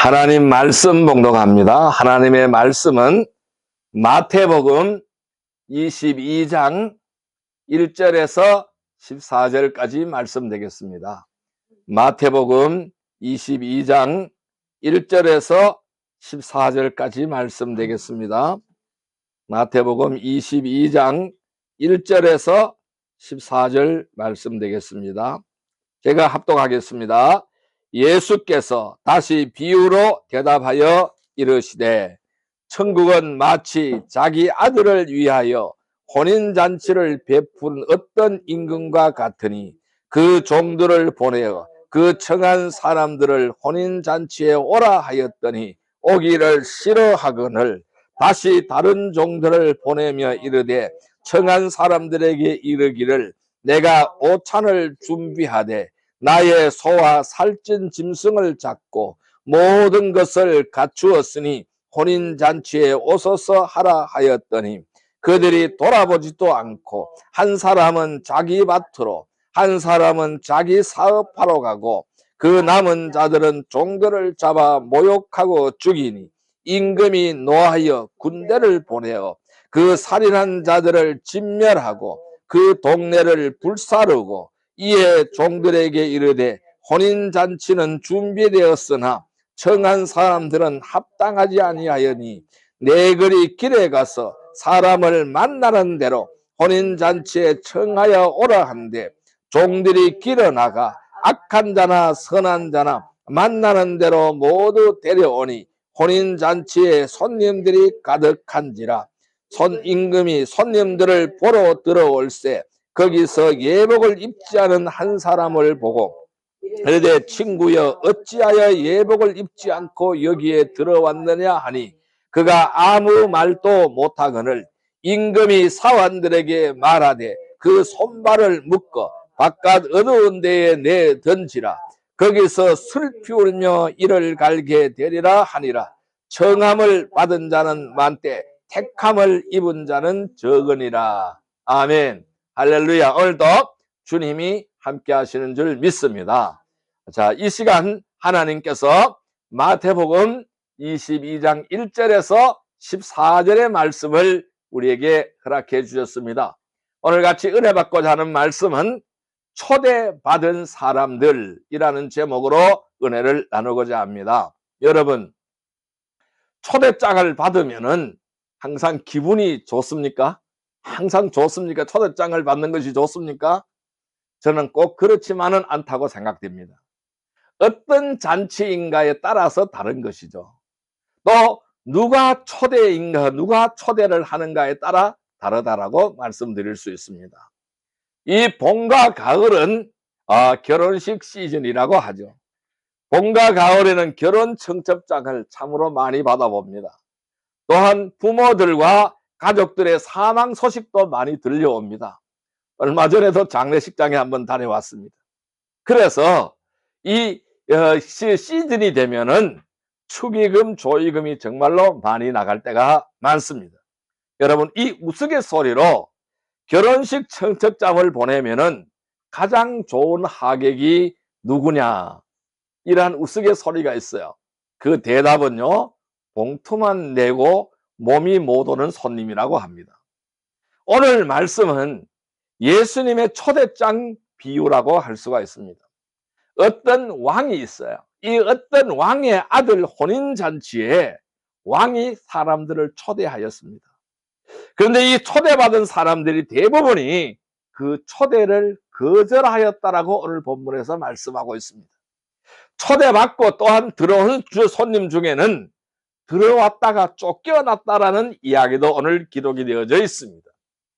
하나님 말씀 봉독합니다. 하나님의 말씀은 마태복음 22장 1절에서 14절까지 말씀 되겠습니다. 마태복음 22장 1절에서 14절까지 말씀 되겠습니다. 마태복음 22장 1절에서 14절 말씀 되겠습니다. 제가 합독하겠습니다. 예수께서 다시 비유로 대답하여 이르시되 천국은 마치 자기 아들을 위하여 혼인잔치를 베푼 어떤 임금과 같으니 그 종들을 보내어 그 청한 사람들을 혼인잔치에 오라 하였더니 오기를 싫어하거늘 다시 다른 종들을 보내며 이르되 청한 사람들에게 이르기를 내가 오찬을 준비하되 나의 소와 살찐 짐승을 잡고 모든 것을 갖추었으니 혼인잔치에 오소서 하라 하였더니 그들이 돌아보지도 않고 한 사람은 자기 밭으로 한 사람은 자기 사업하러 가고 그 남은 자들은 종들을 잡아 모욕하고 죽이니 임금이 노하여 군대를 보내어 그 살인한 자들을 진멸하고 그 동네를 불사르고 이에 종들에게 이르되 혼인잔치는 준비되었으나 청한 사람들은 합당하지 아니하여니 내거리 길에 가서 사람을 만나는 대로 혼인잔치에 청하여 오라 한데 종들이 길어 나가 악한 자나 선한 자나 만나는 대로 모두 데려오니 혼인잔치에 손님들이 가득한지라 임금이 손님들을 보러 들어올세 거기서 예복을 입지 않은 한 사람을 보고 이르되 친구여 어찌하여 예복을 입지 않고 여기에 들어왔느냐 하니 그가 아무 말도 못하거늘 임금이 사환들에게 말하되 그 손발을 묶어 바깥 어두운 데에 내 던지라 거기서 슬피 울며 이를 갈게 되리라 하니라. 청함을 받은 자는 많되 택함을 입은 자는 적으니라. 아멘. 할렐루야. 오늘도 주님이 함께 하시는 줄 믿습니다. 자, 이 시간 하나님께서 마태복음 22장 1절에서 14절의 말씀을 우리에게 허락해 주셨습니다. 오늘 같이 은혜 받고자 하는 말씀은 초대받은 사람들이라는 제목으로 은혜를 나누고자 합니다. 여러분, 초대장을 받으면은 항상 기분이 좋습니까? 항상 좋습니까? 초대장을 받는 것이 좋습니까? 저는 꼭 그렇지만은 않다고 생각됩니다. 어떤 잔치인가에 따라서 다른 것이죠. 또 누가 초대인가, 누가 초대를 하는가에 따라 다르다라고 말씀드릴 수 있습니다. 이 봄과 가을은 결혼식 시즌이라고 하죠. 봄과 가을에는 결혼 청첩장을 참으로 많이 받아봅니다. 또한 부모들과 가족들의 사망 소식도 많이 들려옵니다. 얼마 전에도 장례식장에 한번 다녀왔습니다. 그래서 이 시즌이 되면은 축의금, 조의금이 정말로 많이 나갈 때가 많습니다. 여러분, 이 우스갯소리로 결혼식 청첩장을 보내면은 가장 좋은 하객이 누구냐? 이러한 우스갯소리가 있어요. 그 대답은요, 봉투만 내고 몸이 못 오는 손님이라고 합니다. 오늘 말씀은 예수님의 초대장 비유라고 할 수가 있습니다. 어떤 왕이 있어요. 이 어떤 왕의 아들 혼인잔치에 왕이 사람들을 초대하였습니다. 그런데 이 초대받은 사람들이 대부분이 그 초대를 거절하였다라고 오늘 본문에서 말씀하고 있습니다. 초대받고 또한 들어온 손님 중에는 들어왔다가 쫓겨났다라는 이야기도 오늘 기록이 되어져 있습니다.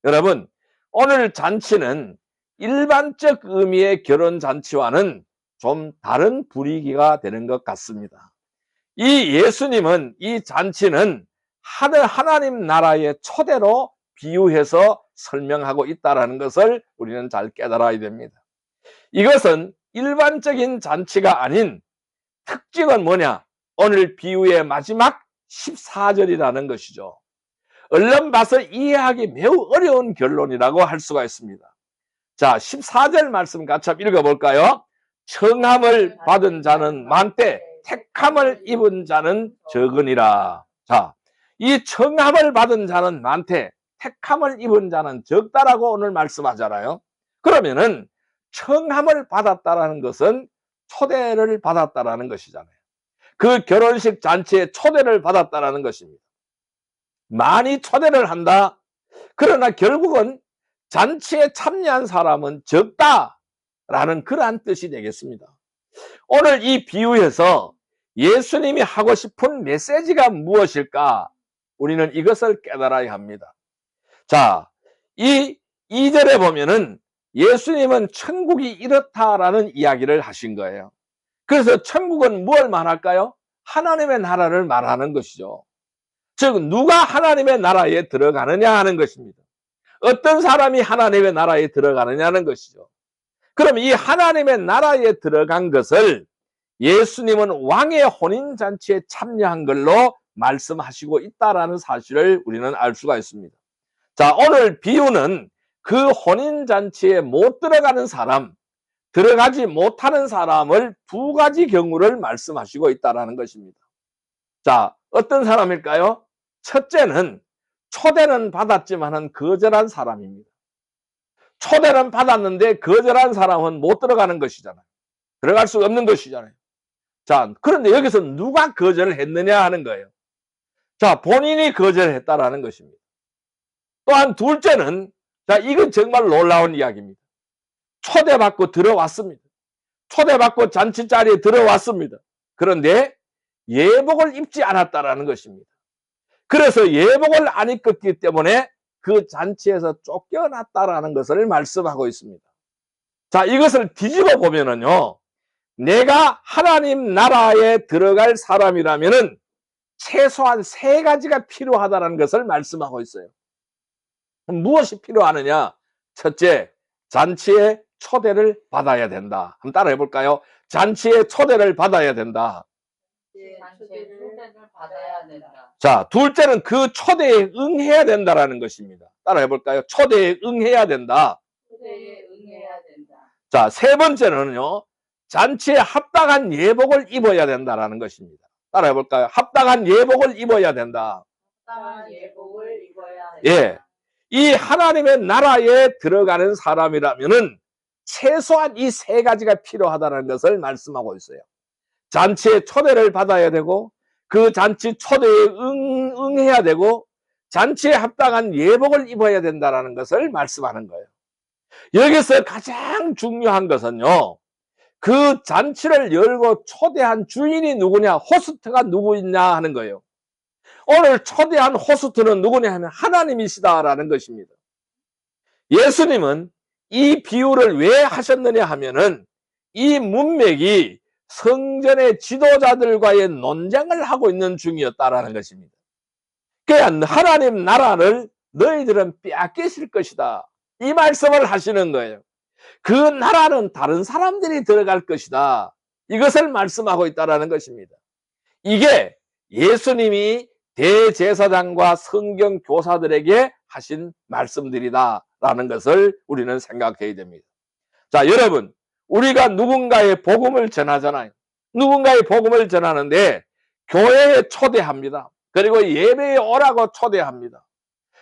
여러분, 오늘 잔치는 일반적 의미의 결혼잔치와는 좀 다른 분위기가 되는 것 같습니다. 이 예수님은 이 잔치는 하나님 나라의 초대로 비유해서 설명하고 있다는 것을 우리는 잘 깨달아야 됩니다. 이것은 일반적인 잔치가 아닌 특징은 뭐냐? 오늘 비유의 마지막 14절이라는 것이죠. 얼른 봐서 이해하기 매우 어려운 결론이라고 할 수가 있습니다. 자, 14절 말씀 같이 읽어볼까요? 청함을 받은 자는 많되 택함을 입은 자는 적으니라. 자, 이 청함을 받은 자는 많되 택함을 입은 자는 적다라고 오늘 말씀하잖아요. 그러면은 청함을 받았다라는 것은 초대를 받았다라는 것이잖아요. 그 결혼식 잔치에 초대를 받았다라는 것입니다. 많이 초대를 한다. 그러나 결국은 잔치에 참여한 사람은 적다라는 그러한 뜻이 되겠습니다. 오늘 이 비유에서 예수님이 하고 싶은 메시지가 무엇일까? 우리는 이것을 깨달아야 합니다. 자, 이 2절에 보면은 예수님은 천국이 이렇다라는 이야기를 하신 거예요. 그래서 천국은 뭘 말할까요? 하나님의 나라를 말하는 것이죠. 즉 누가 하나님의 나라에 들어가느냐 하는 것입니다. 어떤 사람이 하나님의 나라에 들어가느냐는 것이죠. 그럼 이 하나님의 나라에 들어간 것을 예수님은 왕의 혼인잔치에 참여한 걸로 말씀하시고 있다라는 사실을 우리는 알 수가 있습니다. 자, 오늘 비유는 그 혼인잔치에 못 들어가는 사람, 들어가지 못하는 사람을 두 가지 경우를 말씀하시고 있다는 것입니다. 자, 어떤 사람일까요? 첫째는 초대는 받았지만은 거절한 사람입니다. 초대는 받았는데 거절한 사람은 못 들어가는 것이잖아요. 들어갈 수 없는 것이잖아요. 자, 그런데 여기서 누가 거절을 했느냐 하는 거예요. 자, 본인이 거절했다라는 것입니다. 또한 둘째는, 자, 이건 정말 놀라운 이야기입니다. 초대받고 들어왔습니다. 초대받고 잔치 자리에 들어왔습니다. 그런데 예복을 입지 않았다라는 것입니다. 그래서 예복을 안 입었기 때문에 그 잔치에서 쫓겨났다라는 것을 말씀하고 있습니다. 자, 이것을 뒤집어 보면은요, 내가 하나님 나라에 들어갈 사람이라면은 최소한 세 가지가 필요하다는 것을 말씀하고 있어요. 무엇이 필요하느냐? 첫째, 잔치에 초대를 받아야 된다. 한번 따라해 볼까요? 잔치에 초대를 받아야 된다. 잔치에 초대를 받아야 된다. 자, 둘째는 그 초대에 응해야 된다라는 것입니다. 따라해 볼까요? 초대에 응해야 된다. 초대에 응해야 된다. 자, 세 번째는요, 잔치에 합당한 예복을 입어야 된다라는 것입니다. 따라해 볼까요? 합당한 예복을 입어야 된다. 합당한 예복을 입어야 된다. 예. 이 하나님의 나라에 들어가는 사람이라면은 최소한 이 세 가지가 필요하다는 것을 말씀하고 있어요. 잔치에 초대를 받아야 되고, 그 잔치 초대에 응해야 되고, 잔치에 합당한 예복을 입어야 된다는 것을 말씀하는 거예요. 여기서 가장 중요한 것은요, 그 잔치를 열고 초대한 주인이 누구냐, 호스트가 누구있냐 하는 거예요. 오늘 초대한 호스트는 누구냐 하면 하나님이시다라는 것입니다. 예수님은 이 비유를 왜 하셨느냐 하면은 이 문맥이 성전의 지도자들과의 논쟁을 하고 있는 중이었다라는 것입니다. 그러니까 하나님 나라를 너희들은 빼앗기실 것이다, 이 말씀을 하시는 거예요. 그 나라는 다른 사람들이 들어갈 것이다, 이것을 말씀하고 있다라는 것입니다. 이게 예수님이 대제사장과 성경 교사들에게 하신 말씀들이다라는 것을 우리는 생각해야 됩니다. 자, 여러분, 우리가 누군가의 복음을 전하잖아요. 누군가의 복음을 전하는데 교회에 초대합니다. 그리고 예배에 오라고 초대합니다.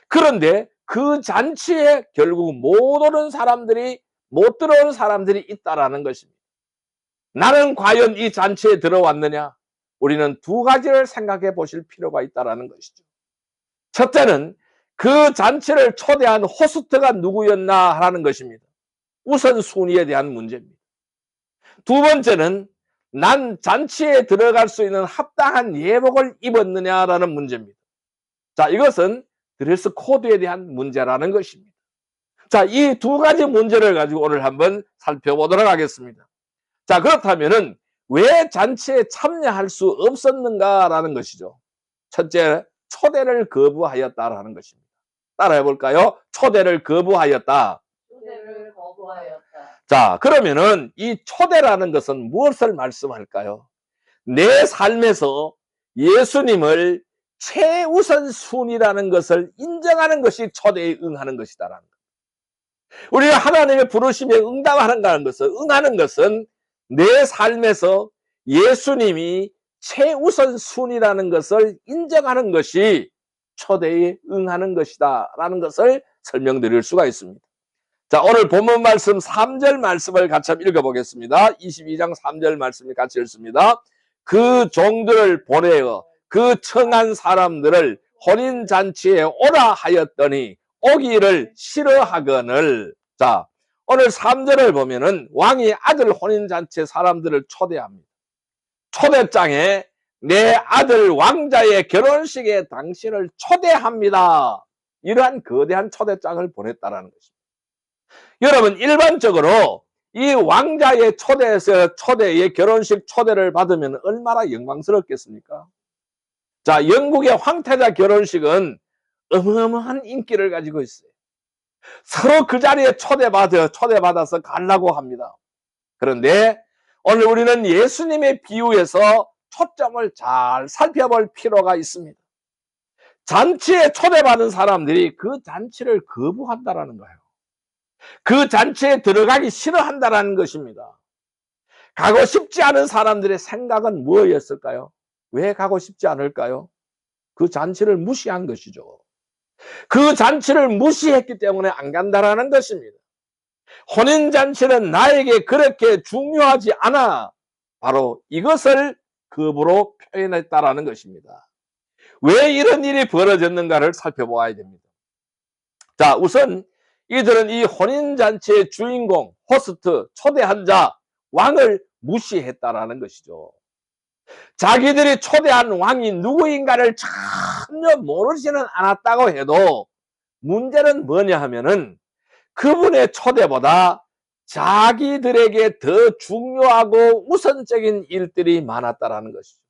그런데 그 잔치에 결국 못 오는 사람들이, 못 들어오는 사람들이 있다라는 것입니다. 나는 과연 이 잔치에 들어왔느냐? 우리는 두 가지를 생각해 보실 필요가 있다는 것이죠. 첫째는 그 잔치를 초대한 호스트가 누구였나 하는 것입니다. 우선순위에 대한 문제입니다. 두 번째는 난 잔치에 들어갈 수 있는 합당한 예복을 입었느냐라는 문제입니다. 자, 이것은 드레스 코드에 대한 문제라는 것입니다. 자, 이 두 가지 문제를 가지고 오늘 한번 살펴보도록 하겠습니다. 자, 그렇다면은 왜 잔치에 참여할 수 없었는가라는 것이죠. 첫째, 초대를 거부하였다라는 것입니다. 따라해 볼까요? 초대를 거부하였다. 초대를 거부하였다. 자, 그러면은 이 초대라는 것은 무엇을 말씀할까요? 내 삶에서 예수님을 최우선 순위라는 것을 인정하는 것이 초대에 응하는 것이다라는 것. 우리가 하나님의 부르심에 응답하는 것은, 응하는 것은 내 삶에서 예수님이 최우선 순위라는 것을 인정하는 것이 초대에 응하는 것이다 라는 것을 설명드릴 수가 있습니다. 자, 오늘 본문 말씀 3절 말씀을 같이 한번 읽어보겠습니다. 22장 3절 말씀을 같이 읽습니다. 그 종들을 보내어 그 청한 사람들을 혼인잔치에 오라 하였더니 오기를 싫어하거늘. 자, 오늘 3절을 보면은 왕이 아들 혼인잔치에 사람들을 초대합니다. 초대장에 내 아들 왕자의 결혼식에 당신을 초대합니다. 이러한 거대한 초대장을 보냈다라는 것입니다. 여러분, 일반적으로 이 왕자의 초대의 결혼식 초대를 받으면 얼마나 영광스럽겠습니까? 자, 영국의 황태자 결혼식은 어마어마한 인기를 가지고 있어요. 서로 그 자리에 초대받아서 가려고 합니다. 그런데 오늘 우리는 예수님의 비유에서 초점을 잘 살펴볼 필요가 있습니다. 잔치에 초대받은 사람들이 그 잔치를 거부한다라는 거예요. 그 잔치에 들어가기 싫어한다라는 것입니다. 가고 싶지 않은 사람들의 생각은 무엇이었을까요? 왜 가고 싶지 않을까요? 그 잔치를 무시한 것이죠. 그 잔치를 무시했기 때문에 안 간다라는 것입니다. 혼인잔치는 나에게 그렇게 중요하지 않아. 바로 이것을 거부로 표현했다라는 것입니다. 왜 이런 일이 벌어졌는가를 살펴보아야 됩니다. 자, 우선 이들은 이 혼인잔치의 주인공, 호스트, 초대한 자, 왕을 무시했다라는 것이죠. 자기들이 초대한 왕이 누구인가를 전혀 모르지는 않았다고 해도 문제는 뭐냐 하면은 그분의 초대보다 자기들에게 더 중요하고 우선적인 일들이 많았다라는 것이죠.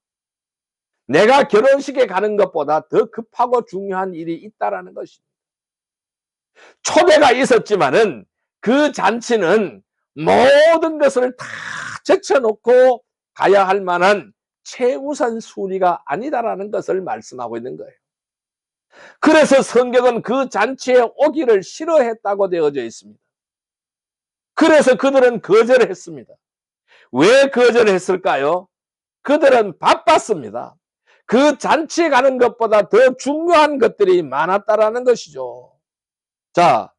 내가 결혼식에 가는 것보다 더 급하고 중요한 일이 있다라는 것입니다. 초대가 있었지만은 그 잔치는 모든 것을 다 제쳐놓고 가야 할 만한 최우선 순위가 아니다라는 것을 말씀하고 있는 거예요. 그래서 성경은 그 잔치에 오기를 싫어했다고 되어져 있습니다. 그래서 그들은 거절했습니다. 왜 거절했을까요? 그들은 바빴습니다. 그 잔치에 가는 것보다 더 중요한 것들이 많았다라는 것이죠. 자,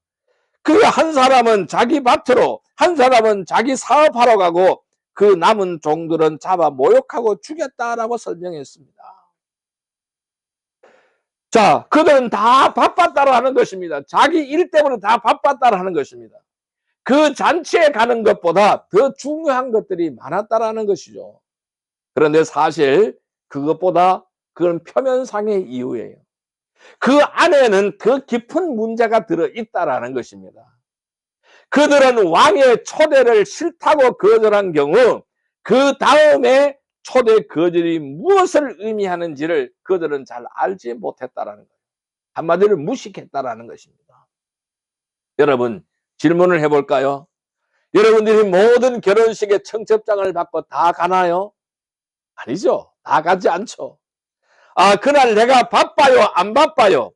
그 한 사람은 자기 밭으로, 한 사람은 자기 사업하러 가고 그 남은 종들은 잡아 모욕하고 죽였다라고 설명했습니다. 자, 그들은 다 바빴다라는 것입니다. 자기 일 때문에 다 바빴다라는 것입니다. 그 잔치에 가는 것보다 더 중요한 것들이 많았다라는 것이죠. 그런데 사실 그것보다 그건 표면상의 이유예요. 그 안에는 더 깊은 문제가 들어있다라는 것입니다. 그들은 왕의 초대를 싫다고 거절한 경우 그 다음에 초대 거절이 무엇을 의미하는지를 그들은 잘 알지 못했다라는 거예요. 한마디로 무식했다라는 것입니다. 여러분, 질문을 해볼까요? 여러분들이 모든 결혼식에 청첩장을 받고 다 가나요? 아니죠. 다 가지 않죠. 아, 그날 내가 바빠요? 안 바빠요?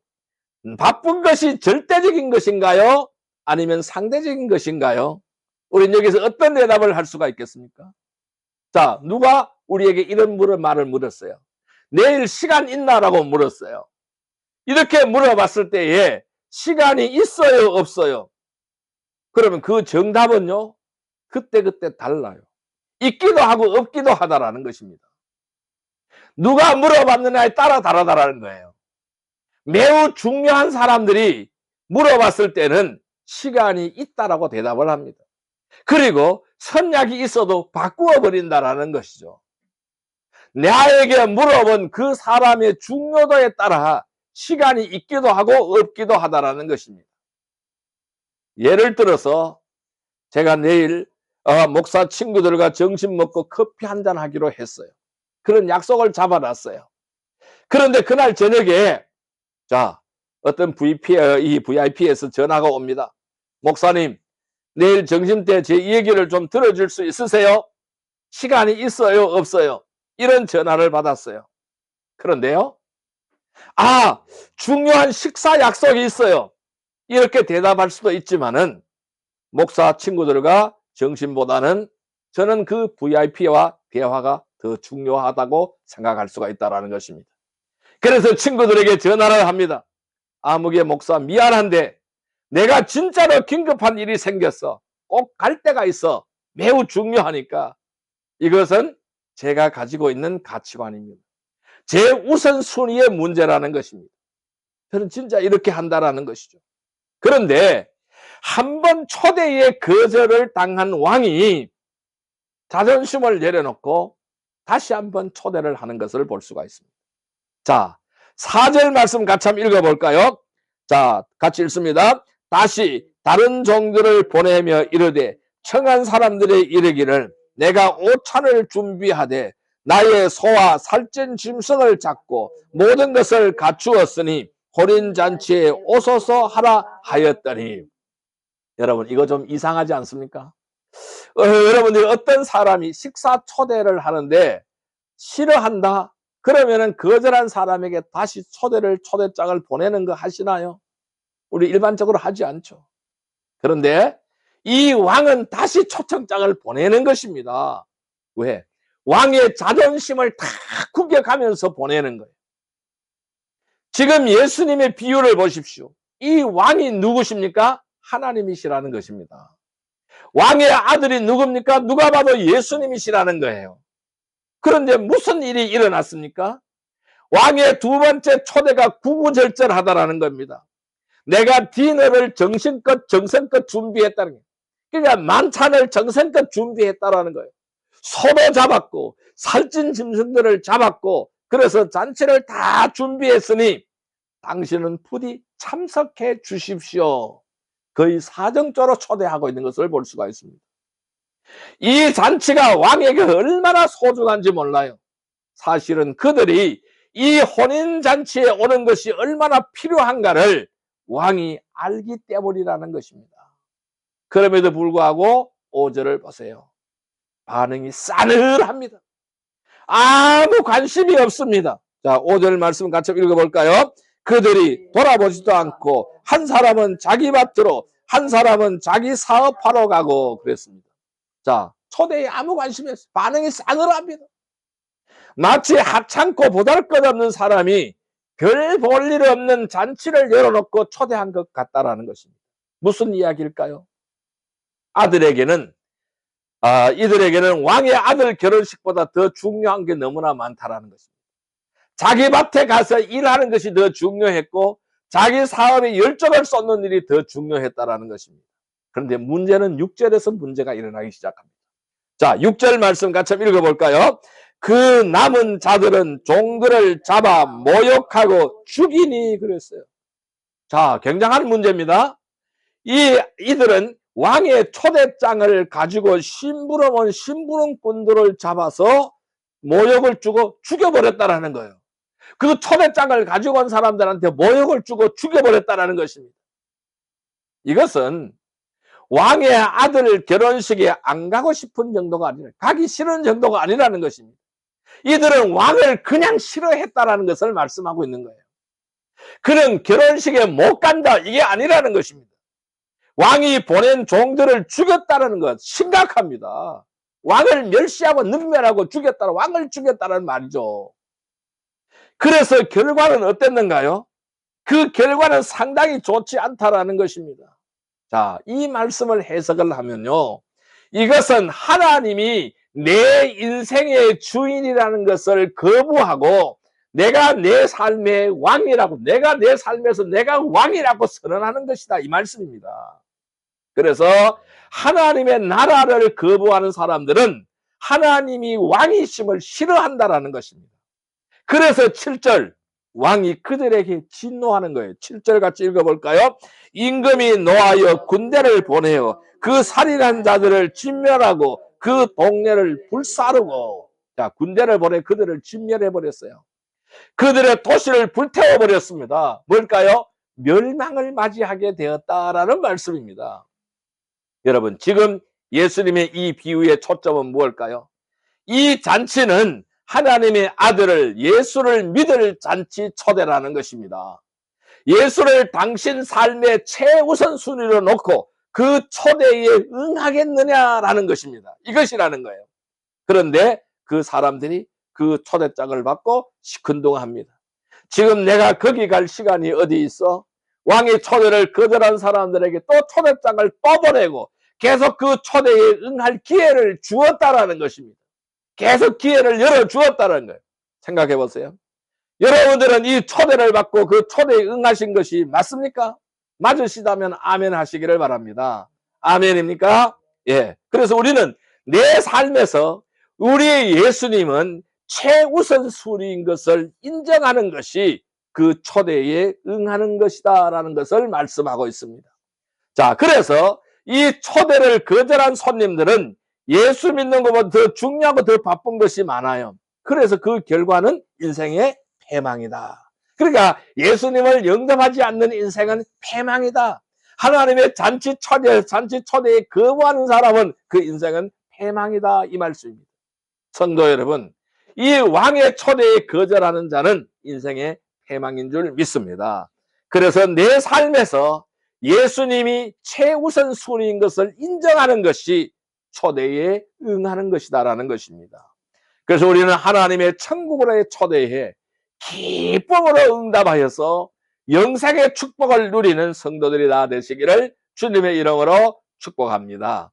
바쁜 것이 절대적인 것인가요? 아니면 상대적인 것인가요? 우리는 여기서 어떤 대답을 할 수가 있겠습니까? 자, 누가 우리에게 이런 말을 물었어요. 내일 시간 있나라고 물었어요. 이렇게 물어봤을 때에 시간이 있어요, 없어요? 그러면 그 정답은요, 그때그때 달라요. 있기도 하고 없기도 하다라는 것입니다. 누가 물어봤느냐에 따라 다르다라는 거예요. 매우 중요한 사람들이 물어봤을 때는 시간이 있다라고 대답을 합니다. 그리고 선약이 있어도 바꾸어 버린다라는 것이죠. 나에게 물어본 그 사람의 중요도에 따라 시간이 있기도 하고 없기도 하다라는 것입니다. 예를 들어서 제가 내일 목사 친구들과 점심 먹고 커피 한잔 하기로 했어요. 그런 약속을 잡아놨어요. 그런데 그날 저녁에 자, 어떤 VIP에서 전화가 옵니다. 목사님, 내일 점심때 제 얘기를 좀 들어줄 수 있으세요? 시간이 있어요, 없어요? 이런 전화를 받았어요. 그런데요, 아, 중요한 식사 약속이 있어요. 이렇게 대답할 수도 있지만은 목사 친구들과 점심보다는 저는 그 VIP와 대화가 더 중요하다고 생각할 수가 있다는 것입니다. 그래서 친구들에게 전화를 합니다. 아무개 목사 미안한데 내가 진짜로 긴급한 일이 생겼어. 꼭 갈 데가 있어. 매우 중요하니까. 이것은 제가 가지고 있는 가치관입니다. 제 우선순위의 문제라는 것입니다. 저는 진짜 이렇게 한다라는 것이죠. 그런데 한 번 초대에 거절을 당한 왕이 자존심을 내려놓고 다시 한번 초대를 하는 것을 볼 수가 있습니다. 자, 4절 말씀 같이 한번 읽어볼까요? 자, 같이 읽습니다. 다시 다른 종들을 보내며 이르되 청한 사람들의 이르기를 내가 오찬을 준비하되 나의 소와 살찐 짐승을 잡고 모든 것을 갖추었으니 혼인잔치에 오소서 하라 하였더니. 여러분 이거 좀 이상하지 않습니까? 여러분들이 어떤 사람이 식사 초대를 하는데 싫어한다? 그러면은 거절한 사람에게 다시 초대장을 보내는 거 하시나요? 우리 일반적으로 하지 않죠. 그런데 이 왕은 다시 초청장을 보내는 것입니다. 왜? 왕의 자존심을 다 구겨가면서 보내는 거예요. 지금 예수님의 비유를 보십시오. 이 왕이 누구십니까? 하나님이시라는 것입니다. 왕의 아들이 누굽니까? 누가 봐도 예수님이시라는 거예요. 그런데 무슨 일이 일어났습니까? 왕의 두 번째 초대가 구구절절하다라는 겁니다. 내가 디너를 정성껏 준비했다는 거예요. 그러니까 만찬을 정성껏 준비했다라는 거예요. 소도 잡았고 살찐 짐승들을 잡았고 그래서 잔치를 다 준비했으니 당신은 부디 참석해 주십시오. 거의 사정조로 초대하고 있는 것을 볼 수가 있습니다. 이 잔치가 왕에게 얼마나 소중한지 몰라요. 사실은 그들이 이 혼인잔치에 오는 것이 얼마나 필요한가를 왕이 알기 때문이라는 것입니다. 그럼에도 불구하고 5절을 보세요. 반응이 싸늘합니다. 아무 관심이 없습니다. 자, 5절 말씀 같이 읽어볼까요? 그들이 돌아보지도 않고 한 사람은 자기 밭으로 한 사람은 자기 사업하러 가고 그랬습니다. 자, 초대에 아무 관심이 없어요. 반응이 싸늘합니다. 마치 하찮고 보잘것없는 사람이 별 볼 일 없는 잔치를 열어놓고 초대한 것 같다라는 것입니다. 무슨 이야기일까요? 이들에게는 왕의 아들 결혼식보다 더 중요한 게 너무나 많다라는 것입니다. 자기 밭에 가서 일하는 것이 더 중요했고 자기 사업에 열정을 쏟는 일이 더 중요했다라는 것입니다. 그런데 문제는 6절에서 문제가 일어나기 시작합니다. 자, 6절 말씀 같이 읽어볼까요? 그 남은 자들은 종들을 잡아 모욕하고 죽이니 그랬어요. 자, 굉장한 문제입니다. 이들은 왕의 초대장을 가지고 심부름 온 심부름꾼들을 잡아서 모욕을 주고 죽여버렸다라는 거예요. 그 초대장을 가지고 온 사람들한테 모욕을 주고 죽여버렸다라는 것입니다. 이것은 왕의 아들 결혼식에 안 가고 싶은 정도가 아니라 가기 싫은 정도가 아니라는 것입니다. 이들은 왕을 그냥 싫어했다라는 것을 말씀하고 있는 거예요. 그는 결혼식에 못 간다 이게 아니라는 것입니다. 왕이 보낸 종들을 죽였다는 것 심각합니다. 왕을 멸시하고 능멸하고 죽였다는 왕을 죽였다는 말이죠. 그래서 결과는 어땠는가요? 그 결과는 상당히 좋지 않다라는 것입니다. 자, 이 말씀을 해석을 하면요. 이것은 하나님이 내 인생의 주인이라는 것을 거부하고 내가 내 삶의 왕이라고, 내가 내 삶에서 내가 왕이라고 선언하는 것이다. 이 말씀입니다. 그래서 하나님의 나라를 거부하는 사람들은 하나님이 왕이심을 싫어한다라는 것입니다. 그래서 7절 왕이 그들에게 진노하는 거예요. 7절 같이 읽어볼까요? 임금이 노하여 군대를 보내어 그 살인한 자들을 진멸하고 그 동네를 불사르고. 자, 군대를 보내 그들을 진멸해버렸어요. 그들의 도시를 불태워버렸습니다. 뭘까요? 멸망을 맞이하게 되었다라는 말씀입니다. 여러분, 지금 예수님의 이 비유의 초점은 무엇일까요? 이 잔치는 하나님의 아들을 예수를 믿을 잔치 초대라는 것입니다. 예수를 당신 삶의 최우선 순위로 놓고 그 초대에 응하겠느냐라는 것입니다. 이것이라는 거예요. 그런데 그 사람들이 그 초대장을 받고 시큰둥합니다. 지금 내가 거기 갈 시간이 어디 있어? 왕의 초대를 거절한 사람들에게 또 초대장을 또 보내고 계속 그 초대에 응할 기회를 주었다라는 것입니다. 계속 기회를 열어주었다는 거예요. 생각해 보세요. 여러분들은 이 초대를 받고 그 초대에 응하신 것이 맞습니까? 맞으시다면 아멘 하시기를 바랍니다. 아멘입니까? 예. 그래서 우리는 내 삶에서 우리의 예수님은 최우선순위인 것을 인정하는 것이 그 초대에 응하는 것이다라는 것을 말씀하고 있습니다. 자, 그래서 이 초대를 거절한 손님들은 예수 믿는 것보다 더 중요하고 더 바쁜 것이 많아요. 그래서 그 결과는 인생의 패망이다. 그러니까 예수님을 영접하지 않는 인생은 패망이다. 하나님의 잔치 초대에 거부하는 사람은 그 인생은 패망이다. 이 말씀입니다. 성도 여러분, 이 왕의 초대에 거절하는 자는 인생의 패망인 줄 믿습니다. 그래서 내 삶에서 예수님이 최우선 순위인 것을 인정하는 것이 초대에 응하는 것이다라는 것입니다. 그래서 우리는 하나님의 천국으로의 초대에 기쁨으로 응답하여서 영생의 축복을 누리는 성도들이 다 되시기를 주님의 이름으로 축복합니다.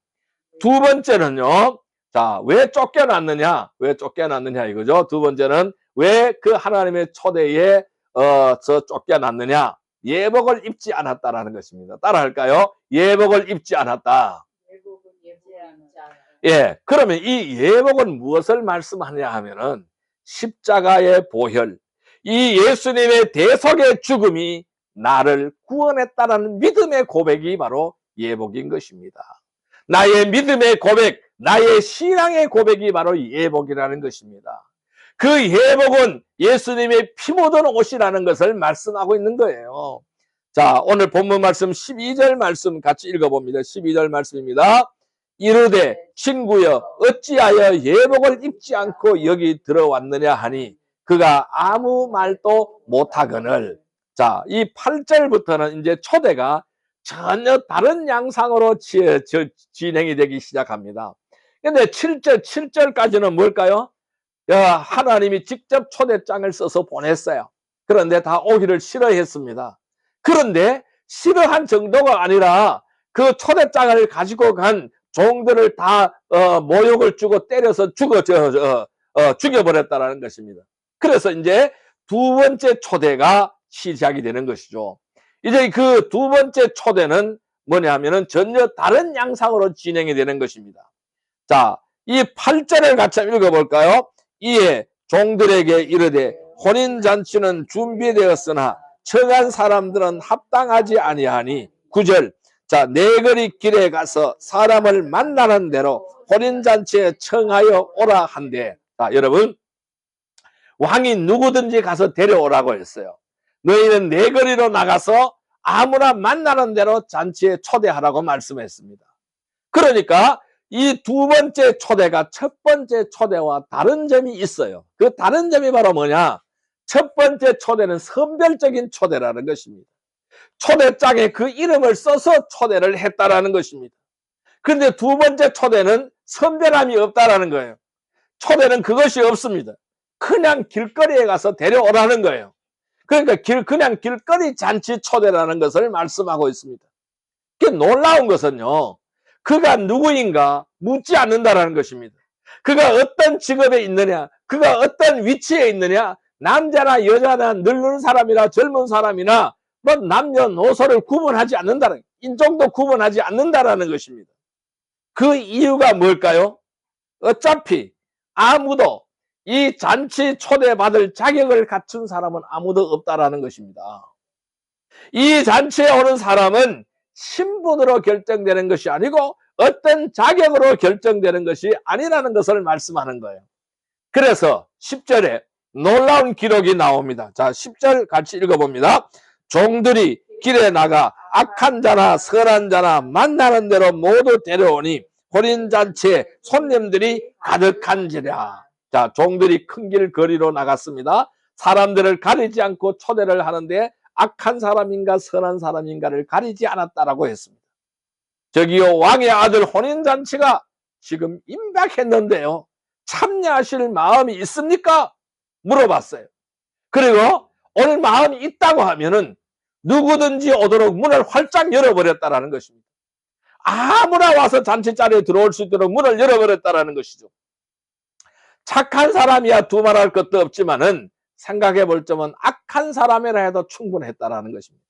두 번째는요. 자, 왜 쫓겨났느냐? 왜 쫓겨났느냐 이거죠. 두 번째는 왜 그 하나님의 초대에 쫓겨났느냐? 예복을 입지 않았다라는 것입니다. 따라할까요? 예복을 입지 않았다. 예복은 입지 않았다. 예, 그러면 이 예복은 무엇을 말씀하냐 하면은 십자가의 보혈, 이 예수님의 대속의 죽음이 나를 구원했다라는 믿음의 고백이 바로 예복인 것입니다. 나의 믿음의 고백, 나의 신앙의 고백이 바로 예복이라는 것입니다. 그 예복은 예수님의 피 묻은 옷이라는 것을 말씀하고 있는 거예요. 자, 오늘 본문 말씀 12절 말씀 같이 읽어봅니다. 12절 말씀입니다. 이르되 친구여 어찌하여 예복을 입지 않고 여기 들어왔느냐 하니 그가 아무 말도 못하거늘. 자, 이 8절부터는 이제 초대가 전혀 다른 양상으로 진행이 되기 시작합니다. 근데 7절까지는 뭘까요? 하나님이 직접 초대장을 써서 보냈어요. 그런데 다 오기를 싫어했습니다. 그런데 싫어한 정도가 아니라 그 초대장을 가지고 간 종들을 다 모욕을 주고 때려서 죽여버렸다는 것입니다. 그래서 이제 두 번째 초대가 시작이 되는 것이죠. 이제 그 두 번째 초대는 뭐냐 하면은 전혀 다른 양상으로 진행이 되는 것입니다. 자, 이 8절을 같이 읽어볼까요? 이에 종들에게 이르되 혼인잔치는 준비되었으나 청한 사람들은 합당하지 아니하니 9절. 자, 네거리 길에 가서 사람을 만나는 대로 혼인잔치에 청하여 오라 한대. 자, 여러분, 왕이 누구든지 가서 데려오라고 했어요. 너희는 네거리로 나가서 아무나 만나는 대로 잔치에 초대하라고 말씀했습니다. 그러니까 이 두 번째 초대가 첫 번째 초대와 다른 점이 있어요. 그 다른 점이 바로 뭐냐? 첫 번째 초대는 선별적인 초대라는 것입니다. 초대장에 그 이름을 써서 초대를 했다라는 것입니다. 그런데 두 번째 초대는 선별함이 없다라는 거예요. 초대는 그것이 없습니다. 그냥 길거리에 가서 데려오라는 거예요. 그러니까 그냥 길거리 잔치 초대라는 것을 말씀하고 있습니다. 그 놀라운 것은요. 그가 누구인가 묻지 않는다라는 것입니다. 그가 어떤 직업에 있느냐, 그가 어떤 위치에 있느냐, 남자나 여자나 늙은 사람이나 젊은 사람이나 뭐 남녀노소를 구분하지 않는다는, 인종도 구분하지 않는다라는 것입니다. 그 이유가 뭘까요? 어차피 아무도 이 잔치 초대받을 자격을 갖춘 사람은 아무도 없다라는 것입니다. 이 잔치에 오는 사람은 신분으로 결정되는 것이 아니고 어떤 자격으로 결정되는 것이 아니라는 것을 말씀하는 거예요. 그래서 10절에 놀라운 기록이 나옵니다. 자, 10절 같이 읽어봅니다. 종들이 길에 나가 악한 자나 선한 자나 만나는 대로 모두 데려오니 혼인잔치에 손님들이 가득한지라. 자, 종들이 큰 길 거리로 나갔습니다. 사람들을 가리지 않고 초대를 하는데 악한 사람인가 선한 사람인가를 가리지 않았다라고 했습니다. 저기요, 왕의 아들 혼인잔치가 지금 임박했는데요. 참여하실 마음이 있습니까? 물어봤어요. 그리고 올 마음이 있다고 하면은 누구든지 오도록 문을 활짝 열어버렸다라는 것입니다. 아무나 와서 잔치 자리에 들어올 수 있도록 문을 열어버렸다라는 것이죠. 착한 사람이야 두말할 것도 없지만은 생각해 볼 점은 악한 사람이라 해도 충분했다라는 것입니다.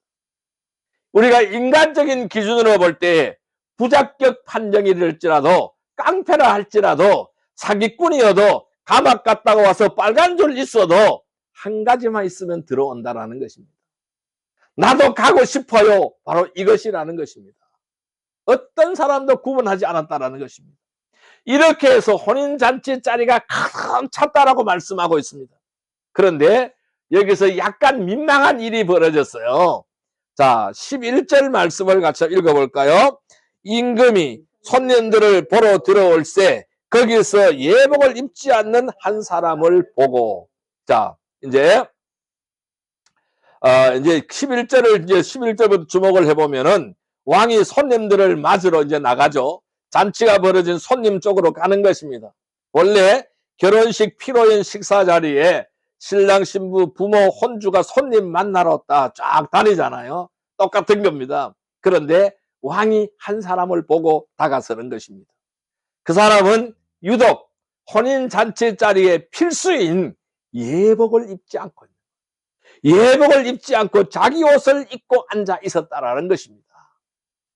우리가 인간적인 기준으로 볼 때 부작격 판정이 될지라도 깡패라 할지라도 사기꾼이어도 가막 갔다가 와서 빨간 줄 있어도 한 가지만 있으면 들어온다라는 것입니다. 나도 가고 싶어요. 바로 이것이라는 것입니다. 어떤 사람도 구분하지 않았다라는 것입니다. 이렇게 해서 혼인잔치 자리가 가득 찼다라고 말씀하고 있습니다. 그런데 여기서 약간 민망한 일이 벌어졌어요. 자, 11절 말씀을 같이 읽어볼까요? 임금이 손님들을 보러 들어올세 거기서 예복을 입지 않는 한 사람을 보고, 자, 이제 11절부터 주목을 해보면은 왕이 손님들을 맞으러 이제 나가죠. 잔치가 벌어진 손님 쪽으로 가는 것입니다. 원래 결혼식 피로연 식사 자리에 신랑 신부 부모 혼주가 손님 만나러 쫙 다니잖아요. 똑같은 겁니다. 그런데 왕이 한 사람을 보고 다가서는 것입니다. 그 사람은 유독 혼인잔치 자리에 필수인 예복을 입지 않고 자기 옷을 입고 앉아 있었다라는 것입니다.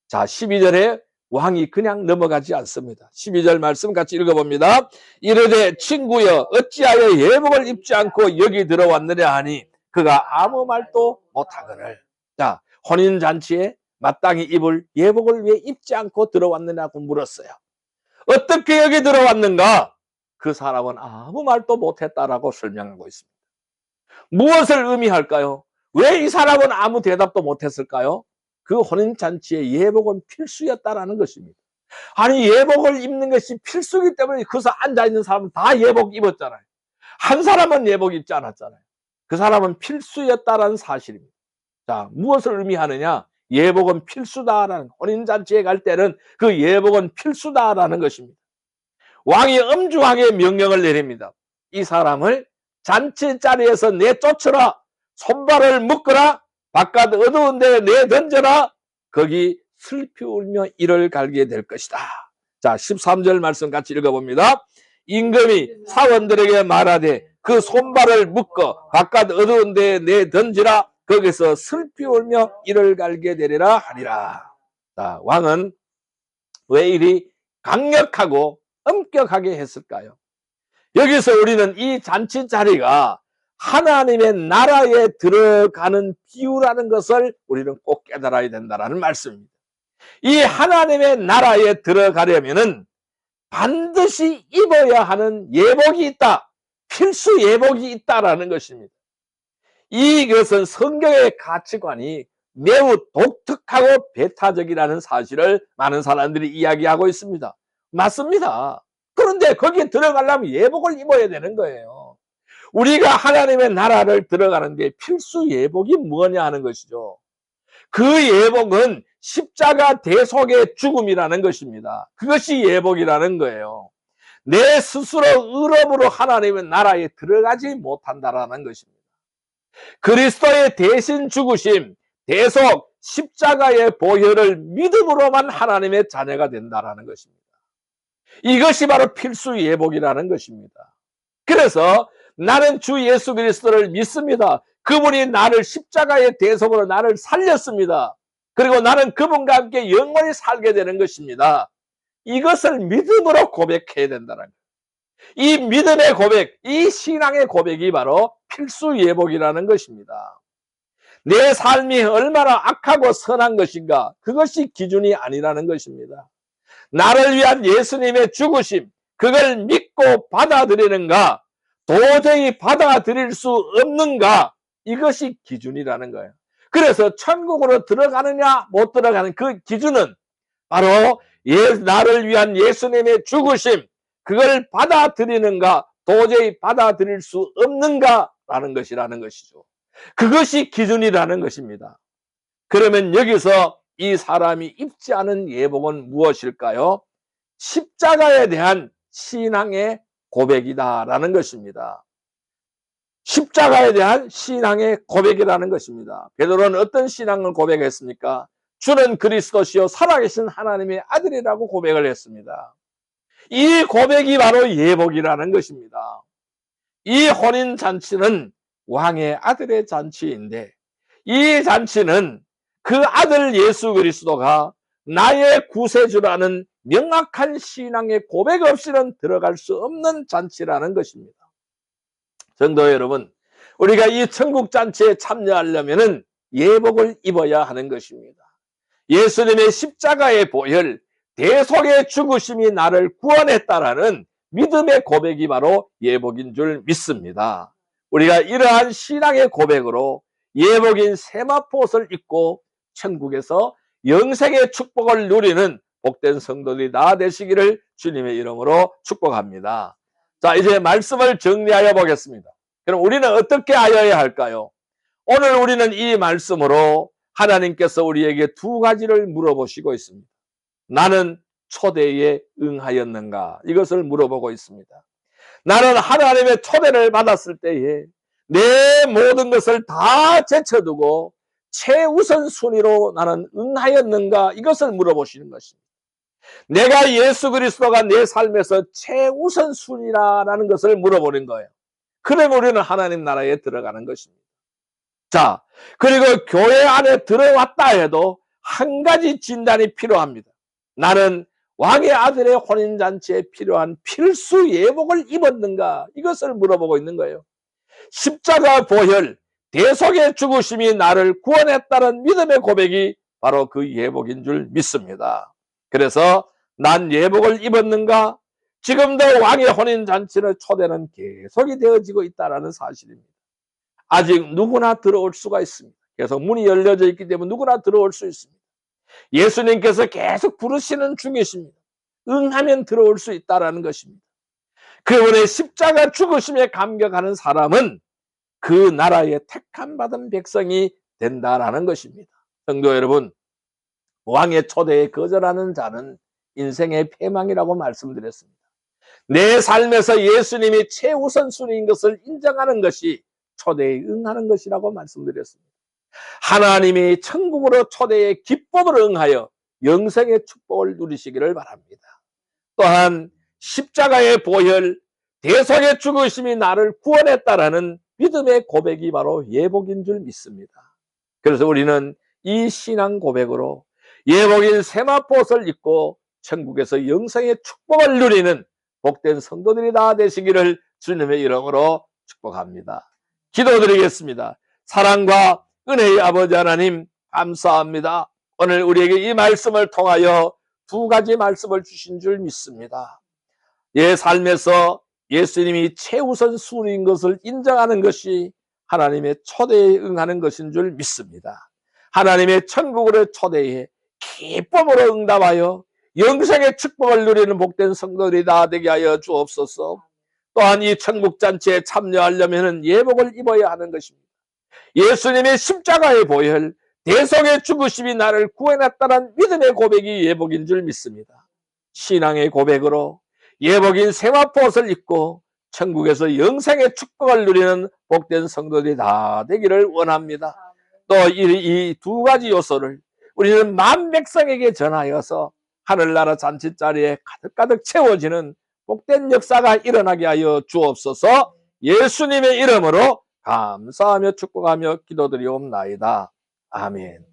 자, 12절에 왕이 그냥 넘어가지 않습니다. 12절 말씀 같이 읽어봅니다. 이르되 친구여 어찌하여 예복을 입지 않고 여기 들어왔느냐 하니 그가 아무 말도 못하거늘. 자, 혼인잔치에 마땅히 입을 예복을 왜 입지 않고 들어왔느냐고 물었어요. 어떻게 여기 들어왔는가? 그 사람은 아무 말도 못했다라고 설명하고 있습니다. 무엇을 의미할까요? 왜 이 사람은 아무 대답도 못했을까요? 그 혼인잔치에 예복은 필수였다라는 것입니다. 아니, 예복을 입는 것이 필수이기 때문에 거기서 앉아있는 사람은 다 예복 입었잖아요. 한 사람은 예복 입지 않았잖아요. 그 사람은 필수였다라는 사실입니다. 자, 무엇을 의미하느냐? 예복은 필수다라는, 혼인잔치에 갈 때는 그 예복은 필수다라는 것입니다. 왕이 엄중하게 명령을 내립니다. 이 사람을 잔치 자리에서 내쫓으라, 손발을 묶으라, 바깥 어두운 데 내던져라, 거기 슬피 울며 이를 갈게 될 것이다. 자, 13절 말씀 같이 읽어봅니다. 임금이 사원들에게 말하되 그 손발을 묶어 바깥 어두운 데에 내던지라, 거기서 슬피 울며 이를 갈게 되리라 하니라. 자, 왕은 왜 이리 강력하고 엄격하게 했을까요? 여기서 우리는 이 잔치 자리가 하나님의 나라에 들어가는 비유라는 것을 우리는 꼭 깨달아야 된다는 말씀입니다. 이 하나님의 나라에 들어가려면은 반드시 입어야 하는 예복이 있다. 필수 예복이 있다라는 것입니다. 이것은 성경의 가치관이 매우 독특하고 배타적이라는 사실을 많은 사람들이 이야기하고 있습니다. 맞습니다. 그런데 거기에 들어가려면 예복을 입어야 되는 거예요. 우리가 하나님의 나라를 들어가는데 필수 예복이 뭐냐 하는 것이죠. 그 예복은 십자가 대속의 죽음이라는 것입니다. 그것이 예복이라는 거예요. 내 스스로 의롭으로 하나님의 나라에 들어가지 못한다라는 것입니다. 그리스도의 대신 죽으심, 대속, 십자가의 보혈을 믿음으로만 하나님의 자녀가 된다라는 것입니다. 이것이 바로 필수 예복이라는 것입니다. 그래서 나는 주 예수 그리스도를 믿습니다. 그분이 나를 십자가의 대속으로 나를 살렸습니다. 그리고 나는 그분과 함께 영원히 살게 되는 것입니다. 이것을 믿음으로 고백해야 된다는 거예요. 이 믿음의 고백, 이 신앙의 고백이 바로 필수 예복이라는 것입니다. 내 삶이 얼마나 악하고 선한 것인가, 그것이 기준이 아니라는 것입니다. 나를 위한 예수님의 죽으심, 그걸 믿고 받아들이는가, 도저히 받아들일 수 없는가, 이것이 기준이라는 거예요. 그래서 천국으로 들어가느냐 못 들어가는 그 기준은 바로 나를 위한 예수님의 죽으심, 그걸 받아들이는가, 도저히 받아들일 수 없는가라는 것이라는 것이죠. 그것이 기준이라는 것입니다. 그러면 여기서 이 사람이 입지 않은 예복은 무엇일까요? 십자가에 대한 신앙의 고백이다라는 것입니다. 십자가에 대한 신앙의 고백이라는 것입니다. 베드로는 어떤 신앙을 고백했습니까? 주는 그리스도시요 살아계신 하나님의 아들이라고 고백을 했습니다. 이 고백이 바로 예복이라는 것입니다. 이 혼인잔치는 왕의 아들의 잔치인데, 이 잔치는 그 아들 예수 그리스도가 나의 구세주라는 명확한 신앙의 고백 없이는 들어갈 수 없는 잔치라는 것입니다. 성도 여러분, 우리가 이 천국 잔치에 참여하려면 예복을 입어야 하는 것입니다. 예수님의 십자가의 보혈, 대속의 죽으심이 나를 구원했다라는 믿음의 고백이 바로 예복인 줄 믿습니다. 우리가 이러한 신앙의 고백으로 예복인 세마포옷을 입고 천국에서 영생의 축복을 누리는 복된 성도들이 다 되시기를 주님의 이름으로 축복합니다. 자, 이제 말씀을 정리하여 보겠습니다. 그럼 우리는 어떻게 하여야 할까요? 오늘 우리는 이 말씀으로 하나님께서 우리에게 두 가지를 물어보시고 있습니다. 나는 초대에 응하였는가? 이것을 물어보고 있습니다. 나는 하나님의 초대를 받았을 때에 내 모든 것을 다 제쳐두고 최우선 순위로 나는 응하였는가? 이것을 물어보시는 것입니다. 내가 예수 그리스도가 내 삶에서 최우선 순위라는 것을 물어보는 거예요. 그럼 우리는 하나님 나라에 들어가는 것입니다. 자, 그리고 교회 안에 들어왔다 해도 한 가지 진단이 필요합니다. 나는 왕의 아들의 혼인잔치에 필요한 필수 예복을 입었는가? 이것을 물어보고 있는 거예요. 십자가 보혈, 대속의 죽으심이 나를 구원했다는 믿음의 고백이 바로 그 예복인 줄 믿습니다. 그래서 난 예복을 입었는가? 지금도 왕의 혼인잔치의 초대는 계속이 되어지고 있다는 사실입니다. 아직 누구나 들어올 수가 있습니다. 계속 문이 열려져 있기 때문에 누구나 들어올 수 있습니다. 예수님께서 계속 부르시는 중이십니다. 응하면 들어올 수 있다는 것입니다. 그분의 십자가 죽으심에 감격하는 사람은 그 나라의 택함받은 백성이 된다라는 것입니다. 성도 여러분, 왕의 초대에 거절하는 자는 인생의 패망이라고 말씀드렸습니다. 내 삶에서 예수님이 최우선순위인 것을 인정하는 것이 초대에 응하는 것이라고 말씀드렸습니다. 하나님이 천국으로 초대의 기쁨으로 응하여 영생의 축복을 누리시기를 바랍니다. 또한 십자가의 보혈, 대속의 죽으심이 나를 구원했다라는 믿음의 고백이 바로 예복인 줄 믿습니다. 그래서 우리는 이 신앙 고백으로 예복인 세마포옷을 입고 천국에서 영생의 축복을 누리는 복된 성도들이 다 되시기를 주님의 이름으로 축복합니다. 기도드리겠습니다. 사랑과 은혜의 아버지 하나님, 감사합니다. 오늘 우리에게 이 말씀을 통하여 두 가지 말씀을 주신 줄 믿습니다. 예, 삶에서 예수님이 최우선 순위인 것을 인정하는 것이 하나님의 초대에 응하는 것인 줄 믿습니다. 하나님의 천국으로 초대에 기쁨으로 응답하여 영생의 축복을 누리는 복된 성도들이 다 되게 하여 주옵소서. 또한 이 천국잔치에 참여하려면 예복을 입어야 하는 것입니다. 예수님의 십자가의 보혈, 대속의 죽으심이 나를 구원했다는 믿음의 고백이 예복인 줄 믿습니다. 신앙의 고백으로 예복인 세마포옷을 입고 천국에서 영생의 축복을 누리는 복된 성도들이 다 되기를 원합니다. 또 이 두 가지 요소를 우리는 만 백성에게 전하여서 하늘나라 잔치자리에 가득가득 채워지는 복된 역사가 일어나게 하여 주옵소서. 예수님의 이름으로 감사하며 축복하며 기도드리옵나이다. 아멘.